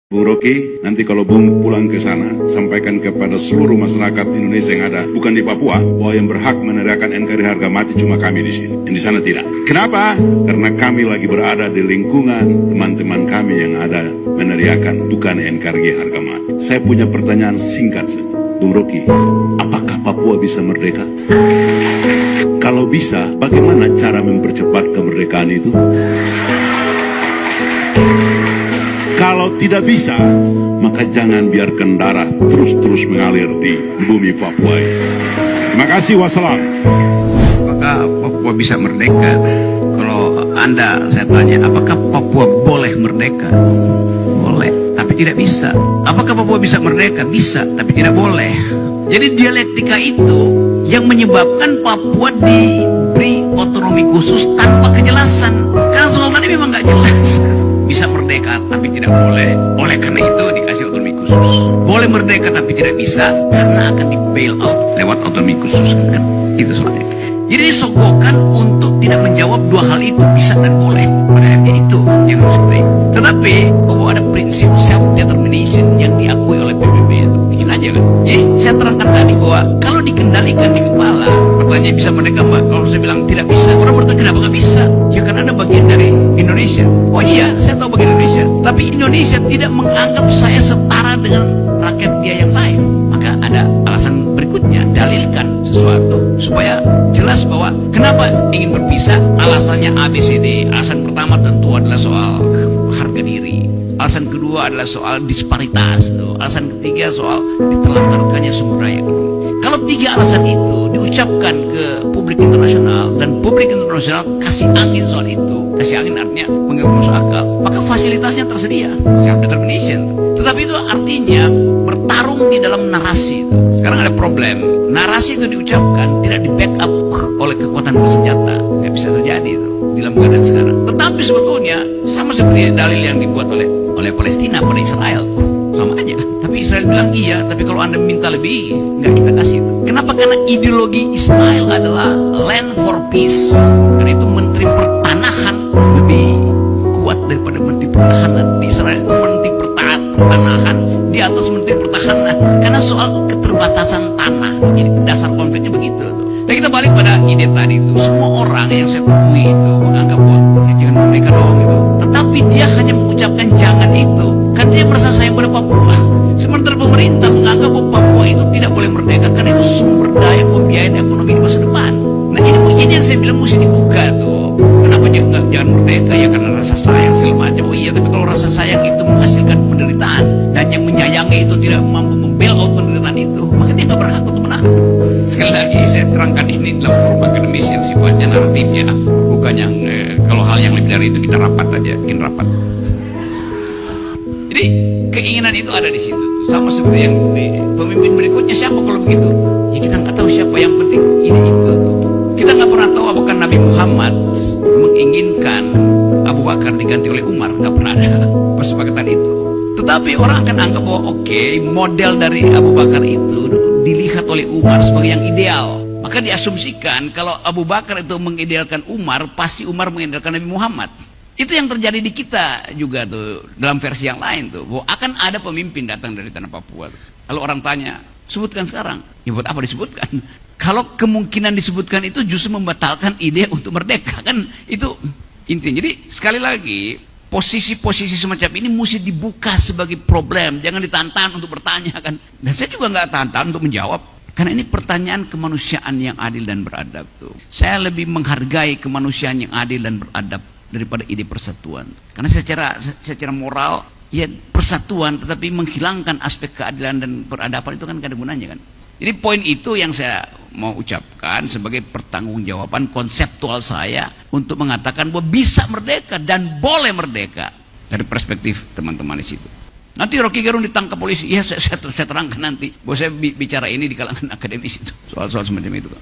Bung Rocky, nanti kalau Bung pulang ke sana, sampaikan kepada seluruh masyarakat Indonesia yang ada, bukan di Papua, bahwa yang berhak meneriakan NKRI harga mati cuma kami di sini. Yang di sana tidak. Kenapa? Karena kami lagi berada di lingkungan teman-teman kami yang ada meneriakan bukan NKRI harga mati. Saya punya pertanyaan singkat saja. Bung Rocky, apakah Papua bisa merdeka? Kalau bisa, bagaimana cara mempercepat kemerdekaan itu? Kalau tidak bisa, maka jangan biarkan darah terus-terus mengalir di bumi Papua ini. Terima kasih, wassalam. Apakah Papua bisa merdeka? Kalau Anda, saya tanya, apakah Papua boleh merdeka? Boleh, tapi tidak bisa. Apakah Papua bisa merdeka? Bisa, tapi tidak boleh. Jadi dialektika itu yang menyebabkan Papua diberi otonomi khusus tanpa kejelasan. Karena soal tadi memang nggak jelas. Bisa merdeka tapi tidak boleh, oleh karena itu dikasih otonomi khusus. Boleh merdeka tapi tidak bisa karena akan di bail out lewat otonomi khusus, kan? Itu soalnya. Jadi disogokkan untuk tidak menjawab dua hal itu, bisa dan boleh. Padahal itu yang harus baik. Tetapi bahwa ada prinsip self determination yang diakui oleh PBB itu bikin aja, kan? Jadi saya terangkan tadi bahwa kalau dikendalikan di kepala, pertanyaan bisa merdeka Mbak. Kalau saya bilang tidak bisa, orang bertanya kenapa nggak bisa? Ya karena Anda bagian dari Indonesia. Oh iya, saya tahu bagian Indonesia. Tapi Indonesia tidak menganggap saya setara dengan rakyat dia yang lain. Maka ada alasan berikutnya, dalilkan sesuatu supaya jelas bahwa kenapa ingin berpisah. Alasannya ABCD. Alasan pertama tentu adalah soal harga diri. Alasan kedua adalah soal disparitas. Alasan ketiga soal ditelantarkannya sumber daya ekonomi. Kalau tiga alasan itu diucapkan ke publik internasional dan publik internasional kasih angin soal itu, kasih angin artinya menganggap masuk akal, maka fasilitasnya tersedia, self determination. Tetapi itu artinya bertarung di dalam narasi. Sekarang ada problem, narasi itu diucapkan tidak di backup oleh kekuatan bersenjata, nggak bisa terjadi itu di dalam keadaan sekarang. Tetapi sebetulnya sama seperti dalil yang dibuat oleh Palestina pada Israel, sama aja kan. Tapi Israel bilang iya, tapi kalau Anda minta lebih, nggak kita kasih itu. Kenapa? Karena ideologi Israel adalah land for peace. Karena itu menteri pertanahan lebih kuat daripada menteri pertahanan. Di Israel itu menteri pertanahan di atas menteri pertahanan. Karena soal keterbatasan tanah. Jadi dasar konfliknya begitu. Nah kita balik pada ide tadi itu. Semua orang yang saya temui itu menganggap bahwa ya jangan merdeka doang itu. Tetapi dia hanya mengucapkan jangan itu karena dia merasa sayang pada Papua. Sementara pemerintah menganggap bahwa Papua itu tidak boleh merdeka karena itu sumber daya pembiayaan ekonomi di masa depan. Nah ini yang saya bilang mesti dibuka tuh. Kenapa jangan merdeka? Ya karena rasa sayang segala macam. Oh iya, tapi kalau rasa sayang itu menghasilkan penderitaan dan yang menyayangi itu tidak mampu membail out penderitaan itu, maka dia nggak berhak untuk menahan. Sekali lagi saya terangkan ini dalam forum akademis yang sifatnya naratifnya, bukan yang kalau hal yang lebih dari itu kita rapat aja, bikin rapat. Jadi keinginan itu ada di situ. Sama seperti yang pemimpin berikutnya siapa kalau begitu? Ya kita nggak tahu siapa, yang penting ini itu. Kita nggak pernah tahu apakah Nabi Muhammad menginginkan Abu Bakar diganti oleh Umar, nggak pernah ada kesepakatan itu. Tetapi orang akan anggap bahwa oke, model dari Abu Bakar itu dilihat oleh Umar sebagai yang ideal. Maka diasumsikan kalau Abu Bakar itu mengidealkan Umar, pasti Umar mengidealkan Nabi Muhammad. Itu yang terjadi di kita juga tuh, dalam versi yang lain tuh, bahwa akan ada pemimpin datang dari tanah Papua tuh. Kalau orang tanya, sebutkan sekarang, ya buat apa disebutkan? Kalau kemungkinan disebutkan itu justru membatalkan ide untuk merdeka, kan itu intinya. Jadi sekali lagi, posisi-posisi semacam ini mesti dibuka sebagai problem, jangan ditantang untuk bertanya, kan. Dan saya juga nggak tantang untuk menjawab, karena ini pertanyaan kemanusiaan yang adil dan beradab tuh. Saya lebih menghargai kemanusiaan yang adil dan beradab daripada ide persatuan. Karena secara moral ya persatuan, tetapi menghilangkan aspek keadilan dan peradaban itu kan gak ada gunanya, kan. Jadi poin itu yang saya mau ucapkan sebagai pertanggungjawaban konseptual saya untuk mengatakan bahwa bisa merdeka dan boleh merdeka dari perspektif teman-teman di situ. Nanti Rocky Gerung ditangkap polisi, ya saya terangkan nanti bahwa saya bicara ini di kalangan akademis itu, soal-soal semacam itu, kan.